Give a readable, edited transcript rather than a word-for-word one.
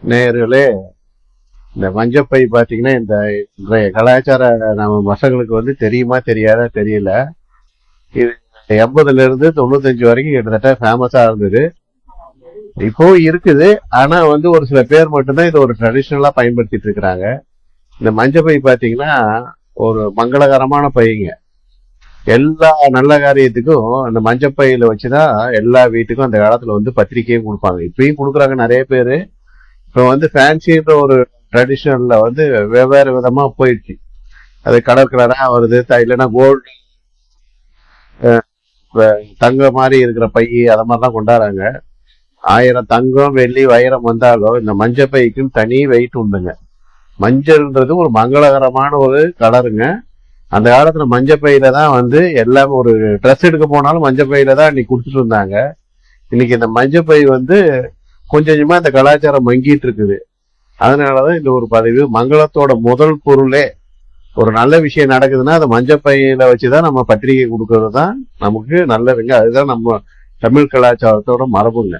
நேயர்களே, இந்த மஞ்சப்பை பாத்தீங்கன்னா இந்த இன்றைய கலாச்சார நம்ம பசங்களுக்கு வந்து தெரியுமா தெரியாதா தெரியல. இது 80ல இருந்து 95 வரைக்கும் கிட்டத்தட்ட ஃபேமஸா இருந்தது. இப்போ இருக்குது. ஆனா வந்து ஒரு சில பேர் மட்டும்தான் இதை ஒரு ட்ரெடிஷனலா பயன்படுத்திட்டு இருக்கிறாங்க. இந்த மஞ்சப்பை பாத்தீங்கன்னா ஒரு மங்களகரமான பைங்க. எல்லா நல்ல காரியத்துக்கும் அந்த மஞ்சப்பையில வச்சுதான் எல்லா வீட்டுக்கும் அந்த காலத்துல வந்து பத்திரிக்கையும் கொடுப்பாங்க. இப்பயும் கொடுக்குறாங்க நிறைய பேரு. இப்ப வந்து ஃபேன்சின்ற ஒரு ட்ரெடிஷனல்ல வந்து வெவ்வேறு விதமா போயிடுச்சு. அது கலர் கலரா வருது. இல்லைன்னா கோல்டு தங்க மாதிரி இருக்கிற பை அத மாதிரிலாம் கொண்டாடுறாங்க. 1000 தங்கம் வெள்ளி வைரம் வந்தாலும் இந்த மஞ்சள் பைக்குன்னு தனி வெயிட் உண்டுங்க. மஞ்சள்ன்றது ஒரு மங்களகரமான ஒரு கலருங்க. அந்த காலத்துல மஞ்சள் பையில தான் வந்து எல்லாம் ஒரு ட்ரெஸ் எடுக்க போனாலும் மஞ்சள் பையில தான் இன்னைக்கு கொடுத்துட்டு இருந்தாங்க. இன்னைக்கு இந்த மஞ்சள் பை வந்து கொஞ்சம் கொஞ்சமா இந்த கலாச்சாரம் மங்கிட்டு இருக்குது. அதனாலதான் இந்த ஒரு பதிவு. மங்களத்தோட முதல் பொருளே ஒரு நல்ல விஷயம் நடக்குதுன்னா அந்த மஞ்சள் பையில வச்சுதான் நம்ம பத்திரிகை கொடுக்கறது தான் நமக்கு நல்லதுங்க. அதுதான் நம்ம தமிழ் கலாச்சாரத்தோட மரபுங்க.